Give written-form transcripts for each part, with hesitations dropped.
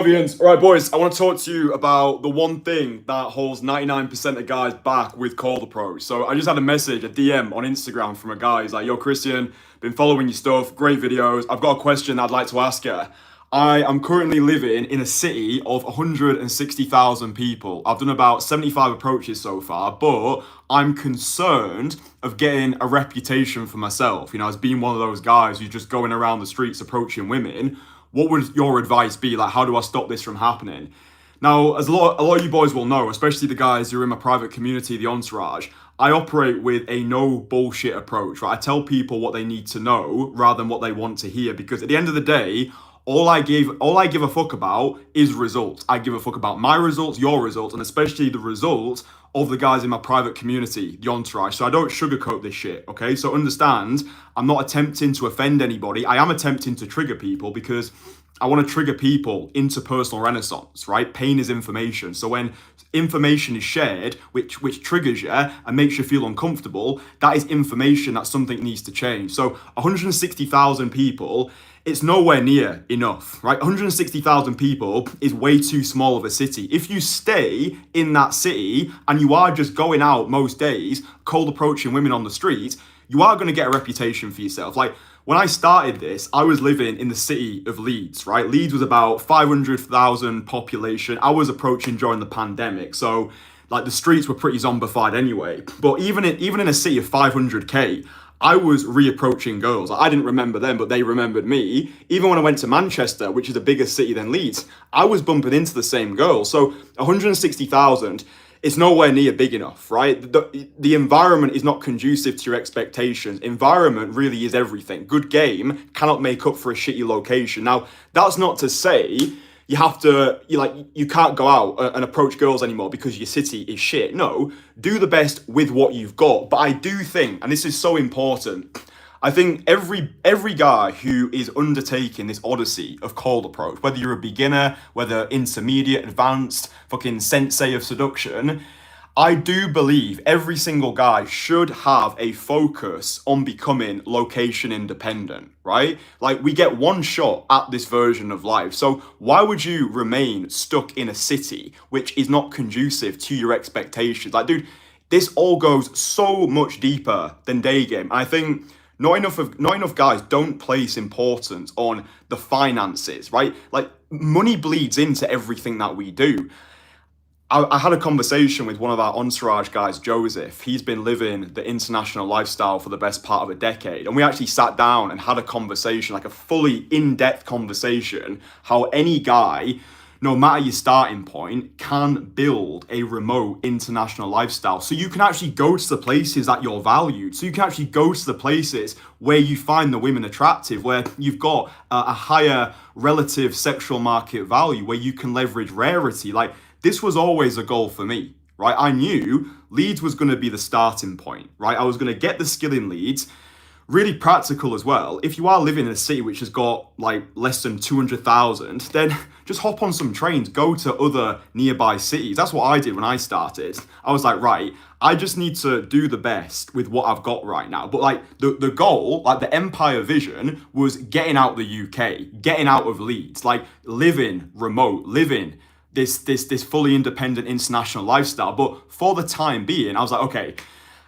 Audience. All right, boys, I want to talk to you about the one thing that holds 99% of guys back with Call the Pros. So I just had a message, a DM on Instagram from a guy. He's like, yo, Kristian, been following your stuff, great videos. I've got a question I'd like to ask you. I am currently living in a city of 160,000 people. I've done about 75 approaches so far, but I'm concerned of getting a reputation for myself, as being one of those guys who's just going around the streets approaching women. What would your advice be? Like, how do I stop this from happening? Now, as a lot of you boys will know, especially the guys who are in my private community, the Entourage, I operate with a no bullshit approach, right? I tell people what they need to know rather than what they want to hear, because at the end of the day, all I give a fuck about is results. I give a fuck about my results, your results, and especially the results of the guys in my private community, the Entourage. So I don't sugarcoat this shit, okay? So understand, I'm not attempting to offend anybody. I am attempting to trigger people because I want to trigger people into personal renaissance, right? Pain is information. So when information is shared, which triggers you and makes you feel uncomfortable, that is information that something needs to change. So 160,000 people, it's nowhere near enough, right? 160,000 people is way too small of a city. If you stay in that city and you are just going out most days, cold approaching women on the street, you are going to get a reputation for yourself. Like, when I started this, I was living in the city of Leeds, right? Leeds was about 500,000 population. I was approaching during the pandemic, so like the streets were pretty zombified anyway. But even in a city of 500k, I was reapproaching girls. I didn't remember them, but they remembered me. Even when I went to Manchester, which is a bigger city than Leeds, I was bumping into the same girls. So 160,000, it's nowhere near big enough, right? The environment is not conducive to your expectations. Environment really is everything. Good game cannot make up for a shitty location. Now, that's not to say you can't go out and approach girls anymore because your city is shit. No, do the best with what you've got. But I do think, and this is so important, I think every guy who is undertaking this odyssey of cold approach, whether you're a beginner, whether intermediate, advanced, fucking sensei of seduction, I do believe every single guy should have a focus on becoming location independent, right? Like, we get one shot at this version of life. So why would you remain stuck in a city which is not conducive to your expectations? Like, dude, this all goes so much deeper than day game. I think not enough guys don't place importance on the finances, right? Like, money bleeds into everything that we do. I had a conversation with one of our Entourage guys, Joseph. He's been living the international lifestyle for the best part of a decade. And we actually sat down and had a conversation, like a fully in-depth conversation, how any guy, no matter your starting point, can build a remote international lifestyle. So you can actually go to the places that you're valued. So you can actually go to the places where you find the women attractive, where you've got a higher relative sexual market value, where you can leverage rarity. Like, this was always a goal for me, right? I knew Leeds was going to be the starting point, right? I was going to get the skill in Leeds. Really practical as well. If you are living in a city which has got like less than 200,000, then just hop on some trains, go to other nearby cities. That's what I did when I started. I was like, right, I just need to do the best with what I've got right now. But like the goal, like the empire vision, was getting out the UK, getting out of Leeds, like living remote, living this fully independent international lifestyle. But for the time being, I was like, okay,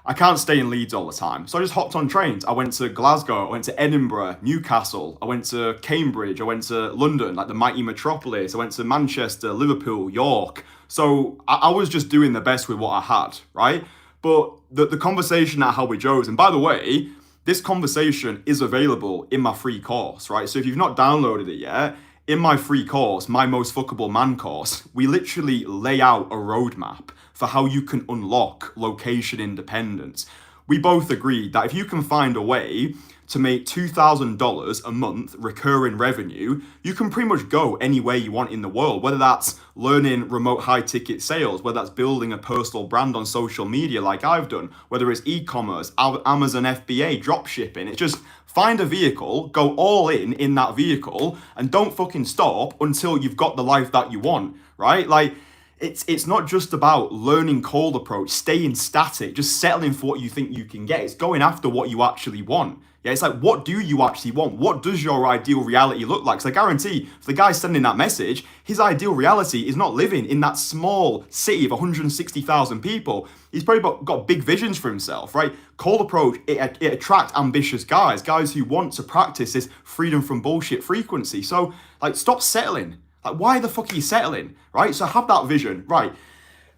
I can't stay in Leeds all the time. So I just hopped on trains. I went to Glasgow, I went to Edinburgh, Newcastle, I went to Cambridge, I went to London, like the mighty metropolis, I went to Manchester, Liverpool, York. So I was just doing the best with what I had, right? But the conversation I had with Joe's, and by the way, this conversation is available in my free course, right? So if you've not downloaded it yet, in my free course, my Most Fuckable Man course, we literally lay out a roadmap for how you can unlock location independence. We both agreed that if you can find a way to make $2,000 a month recurring revenue, you can pretty much go anywhere you want in the world, whether that's learning remote high ticket sales, whether that's building a personal brand on social media like I've done, whether it's e-commerce, Amazon FBA, drop shipping. It's just find a vehicle, go all in that vehicle, and don't fucking stop until you've got the life that you want, right? Like, it's not just about learning cold approach, staying static, just settling for what you think you can get. It's going after what you actually want. Yeah, it's like, what do you actually want? What does your ideal reality look like? So I guarantee for the guy sending that message, his ideal reality is not living in that small city of 160,000 people. He's probably got big visions for himself, right? Cold approach, it attracts ambitious guys who want to practice this freedom from bullshit frequency. So, like, stop settling. Like, why the fuck are you settling, right? So have that vision, right?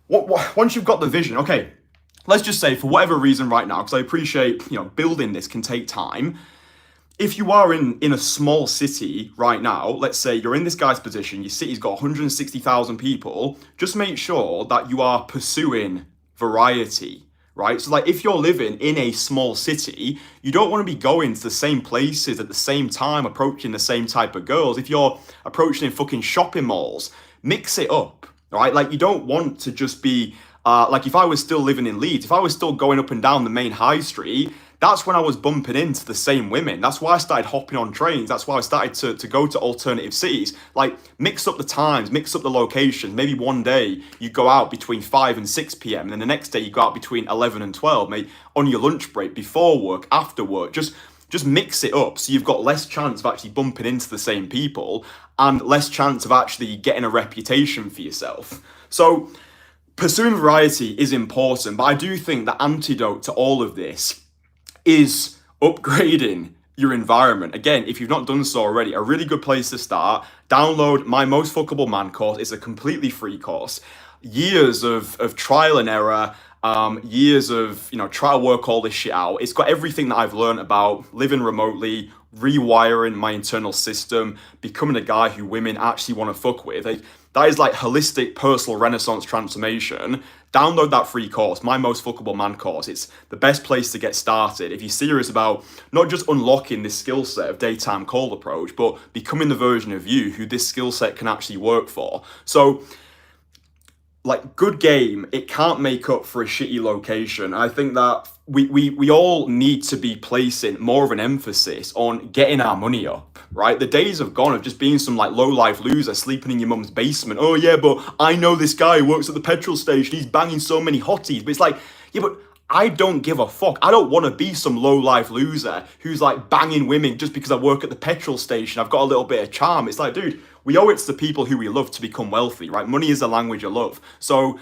Once you've got the vision, okay, let's just say for whatever reason right now, because I appreciate, building this can take time. If you are in a small city right now, let's say you're in this guy's position, your city's got 160,000 people, just make sure that you are pursuing variety, right? So like if you're living in a small city, you don't want to be going to the same places at the same time, approaching the same type of girls. If you're approaching fucking shopping malls, mix it up, right? Like you don't want to just be, like if I was still living in Leeds, if I was still going up and down the main high street, that's when I was bumping into the same women. That's why I started hopping on trains. That's why I started to go to alternative cities. Like, mix up the times, mix up the locations. Maybe one day you go out between 5 and 6 p.m. and then the next day you go out between 11 and 12, maybe on your lunch break, before work, after work. Just mix it up so you've got less chance of actually bumping into the same people and less chance of actually getting a reputation for yourself. So, pursuing variety is important, but I do think the antidote to all of this is upgrading your environment. Again, if you've not done so already, a really good place to start, download my Most Fuckable Man course. It's a completely free course. Years of trial and error, years of, try to work all this shit out. It's got everything that I've learned about living remotely, rewiring my internal system, becoming a guy who women actually want to fuck with. That is like holistic personal renaissance transformation. Download that free course, my Most Fuckable Man course. It's the best place to get started if you're serious about not just unlocking this skill set of daytime cold approach, but becoming the version of you who this skill set can actually work for. So, like, good game, it can't make up for a shitty location. I think that we all need to be placing more of an emphasis on getting our money up, right? The days have gone of just being some like low-life loser sleeping in your mum's basement. Oh yeah, but I know this guy who works at the petrol station, he's banging so many hotties. But it's like, yeah, but I don't give a fuck. I don't want to be some low-life loser who's like banging women just because I work at the petrol station. I've got a little bit of charm. It's like, dude, we owe it to the people who we love to become wealthy, right? Money is a language of love. So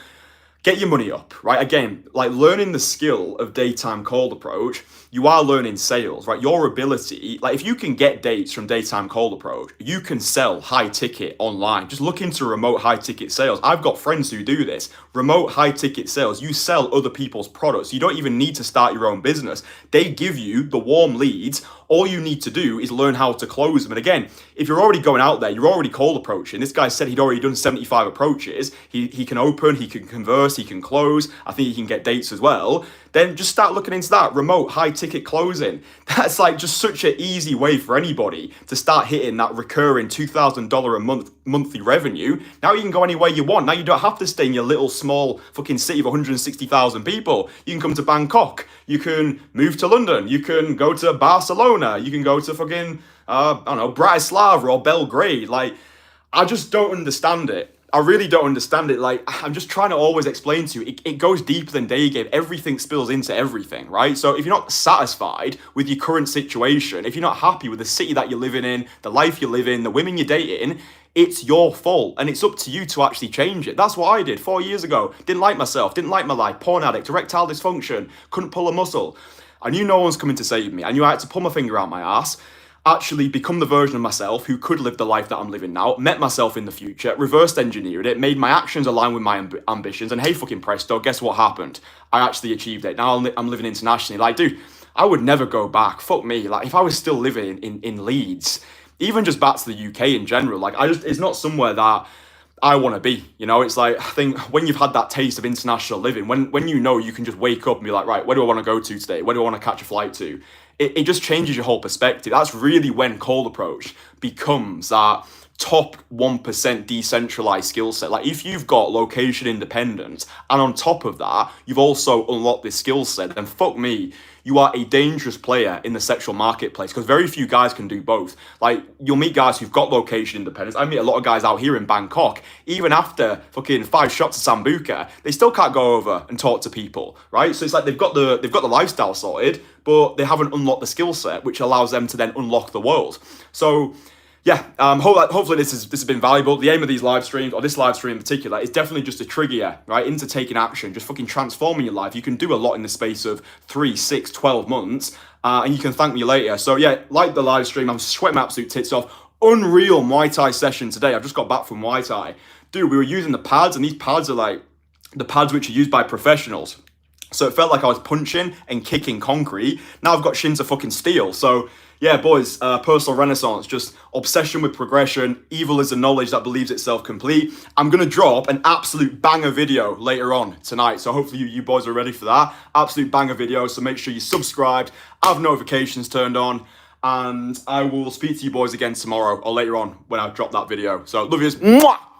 get your money up, right? Again, like learning the skill of daytime cold approach, you are learning sales, right? Your ability, like if you can get dates from daytime cold approach, you can sell high ticket online. Just look into remote high ticket sales. I've got friends who do this. Remote high ticket sales, you sell other people's products. You don't even need to start your own business. They give you the warm leads. All you need to do is learn how to close them. And again, if you're already going out there, you're already cold approaching. This guy said he'd already done 75 approaches. He can open, he can converse, he can close. I think he can get dates as well. Then just start looking into that remote high ticket closing. That's like just such an easy way for anybody to start hitting that recurring $2,000 a monthly revenue. Now you can go anywhere you want. Now you don't have to stay in your little small fucking city of 160,000 people. You can come to Bangkok. You can move to London. You can go to Barcelona. You can go to fucking, I don't know, Bratislava or Belgrade. Like, I just don't understand it. I really don't understand it. Like, I'm just trying to always explain to you, it goes deeper than day game. Everything spills into everything, right? So if you're not satisfied with your current situation, if you're not happy with the city that you're living in, the life you live in, the women you're dating, it's your fault. And it's up to you to actually change it. That's what I did 4 years ago. Didn't like myself, didn't like my life, porn addict, erectile dysfunction, couldn't pull a muscle. I knew no one's coming to save me. I knew I had to pull my finger out my ass, actually become the version of myself who could live the life that I'm living now, met myself in the future, reversed engineered it, made my actions align with my ambitions, and hey fucking presto, guess what happened? I actually achieved it. Now I'm living internationally. Like, dude, I would never go back. Fuck me. Like, if I was still living in Leeds, even just back to the UK in general, like, it's not somewhere that I want to be, it's like, I think when you've had that taste of international living, when you can just wake up and be like, right, where do I want to go to today? Where do I want to catch a flight to? It just changes your whole perspective. That's really when cold approach becomes that top 1% decentralized skill set. Like, if you've got location independence and on top of that, you've also unlocked this skill set, then fuck me, you are a dangerous player in the sexual marketplace, because very few guys can do both. Like, you'll meet guys who've got location independence. I meet a lot of guys out here in Bangkok, even after fucking 5 shots of Sambuca, they still can't go over and talk to people, right? So it's like they've got the lifestyle sorted, but they haven't unlocked the skill set, which allows them to then unlock the world. So yeah, hopefully this has been valuable. The aim of these live streams, or this live stream in particular, is definitely just to trigger you, right, into taking action, just fucking transforming your life. You can do a lot in the space of 3, 6, 12 months, and you can thank me later. So yeah, like the live stream, I'm sweating my absolute tits off. Unreal Muay Thai session today. I've just got back from Muay Thai. Dude, we were using the pads, and these pads are like the pads which are used by professionals. So it felt like I was punching and kicking concrete. Now I've got shins of fucking steel. So yeah, boys, personal renaissance, just obsession with progression. Evil is a knowledge that believes itself complete. I'm going to drop an absolute banger video later on tonight. So hopefully you boys are ready for that. Absolute banger video. So make sure you subscribed, have notifications turned on, and I will speak to you boys again tomorrow or later on when I drop that video. So love yous. Mwah!